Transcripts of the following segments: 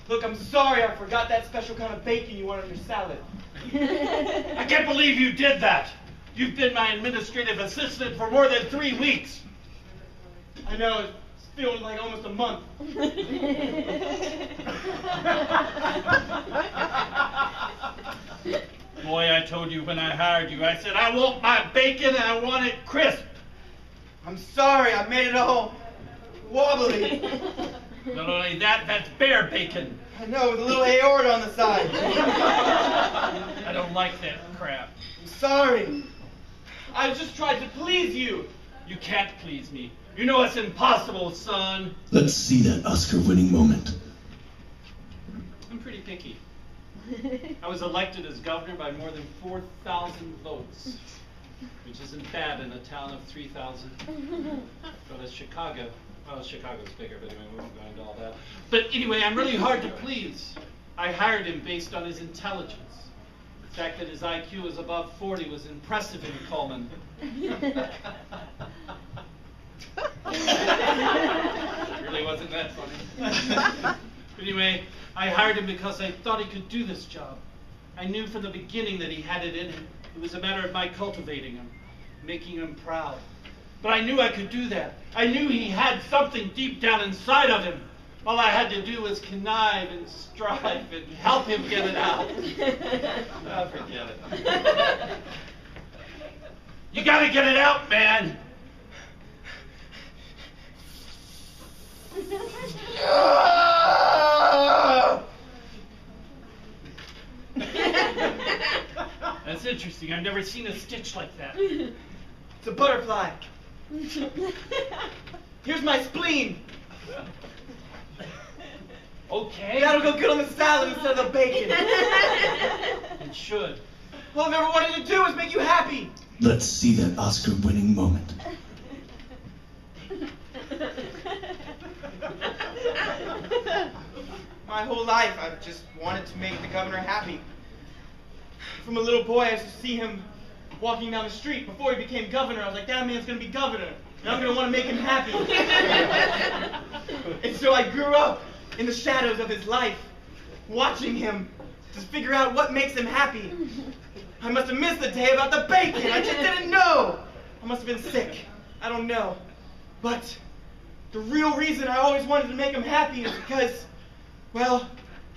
Look, I'm sorry I forgot that special kind of bacon you want on your salad. I can't believe you did that. You've been my administrative assistant for more than 3 weeks. I know, it's feeling like almost a month. Boy, I told you when I hired you, I said I want my bacon and I want it crisp. I'm sorry, I made it all wobbly. Not only that, that's bear bacon. I know, with a little aorta on the side. I don't like that crap. I'm sorry. I just tried to please you. You can't please me. You know it's impossible, son. Let's see that Oscar-winning moment. I'm pretty picky. I was elected as governor by more than 4,000 votes, which isn't bad in a town of 3,000. But as Chicago, well, Chicago's bigger, but anyway, we won't go into all that. But anyway, I'm really hard to please. I hired him based on his intelligence. The fact that his IQ was above 40 was impressive in Coleman. It really wasn't that funny. But anyway, I hired him because I thought he could do this job. I knew from the beginning that he had it in him. It was a matter of my cultivating him, making him proud. But I knew I could do that. I knew he had something deep down inside of him. All I had to do was connive and strive and help him get it out. Oh, forget it. You gotta get it out, man. That's interesting. I've never seen a stitch like that. It's a butterfly. Here's my spleen. Okay. That'll go good on the salad instead of the bacon. It should. All I've ever wanted to do is make you happy. Let's see that Oscar-winning moment. My whole life, I've just wanted to make the governor happy. From a little boy, I used to see him walking down the street. Before he became governor, I was like, that man's going to be governor. And I'm going to want to make him happy. And so I grew up in the shadows of his life, watching him to figure out what makes him happy. I must have missed the day about the bacon. I just didn't know. I must have been sick. I don't know. But the real reason I always wanted to make him happy is because, well,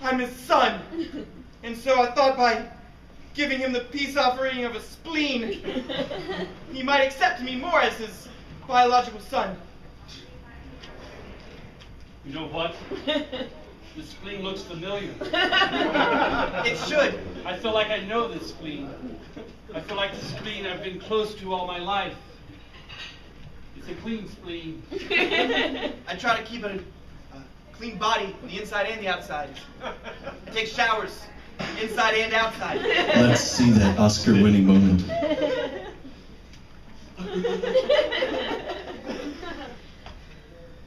I'm his son. And so I thought by giving him the peace offering of a spleen, he might accept me more as his biological son. You know what? This spleen looks familiar. It should. I feel like I know this spleen. I feel like the spleen I've been close to all my life. It's a clean spleen. I try to keep a clean body on the inside and the outside. I take showers, inside and outside. Let's see that Oscar-winning moment.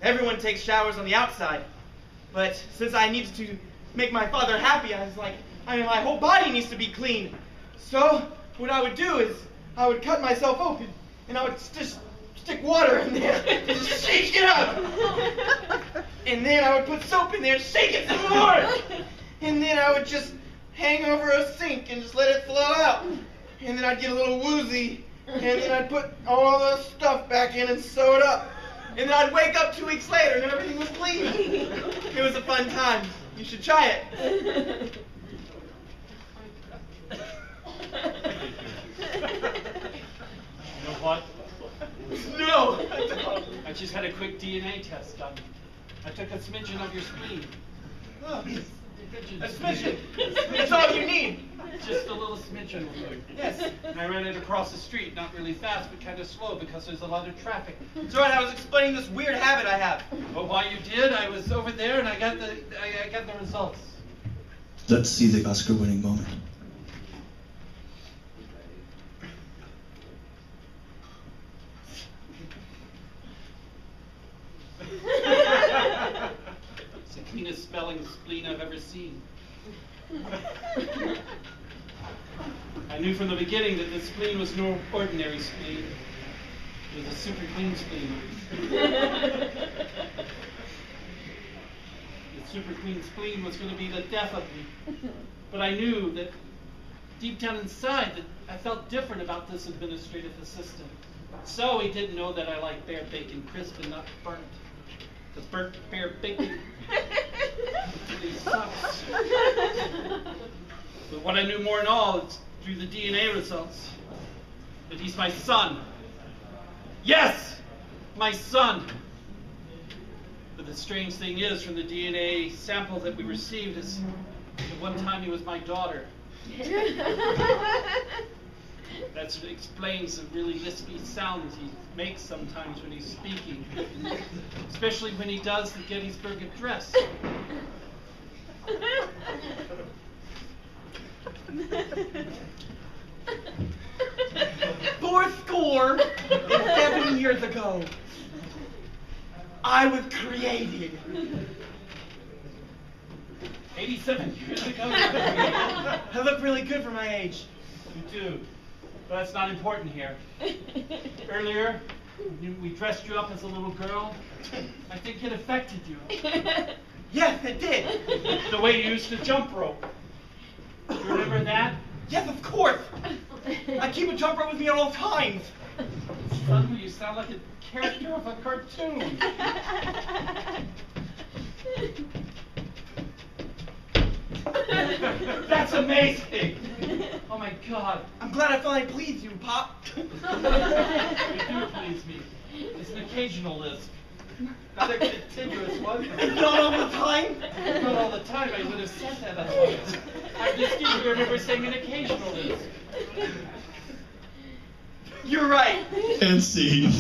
Everyone takes showers on the outside, but since I needed to make my father happy, I was like, my whole body needs to be clean. So what I would do is I would cut myself open, and I would just stick water in there and just shake it up. And then I would put soap in there and shake it some more. And then I would just hang over a sink and just let it flow out. And then I'd get a little woozy, and then I'd put all the stuff back in and sew it up. And then I'd wake up 2 weeks later and everything was clean. It was a fun time. You should try it. You know what? No, I don't. I just had a quick DNA test done. I took a smidgen of your spleen. Oh, a smidgen. That's all you need. Just a little smidgen will do. Yes. And I ran it across the street, not really fast, but kind of slow because there's a lot of traffic. That's right, I was explaining this weird habit I have. But while you did, I was over there and I got the results. Let's see the Oscar-winning moment. It's the cleanest smelling spleen I've ever seen. I knew from the beginning that this spleen was no ordinary spleen. It was a super clean spleen. It's Super Queen spleen was going to be the death of me. But I knew that deep down inside that I felt different about this administrative assistant. So he didn't know that I like bear bacon crisp and not burnt. Because burnt bear bacon really sucks. But what I knew more than all is through the DNA results that he's my son. Yes! My son! But the strange thing is, from the DNA sample that we received, is at one time he was my daughter. That explains the really lispy sounds he makes sometimes when he's speaking. Especially when he does the Gettysburg Address. Fourscore and 7 years ago, I was created. 87 years ago? I look really good for my age. You do. But that's not important here. Earlier, we dressed you up as a little girl. I think it affected you. Yes, it did. The way you used to jump rope. You remember that? Yes, of course. I keep a jump rope with me at all times. Suddenly you sound like a character of a cartoon. That's amazing. Oh my God. I'm glad I finally pleased you, Pop. You do please me. It's an occasional lisp. Not a continuous one. Not all the time. Not all the time. I would have said that otherwise. I distinctly remember saying an occasional lisp. You're right. And scene.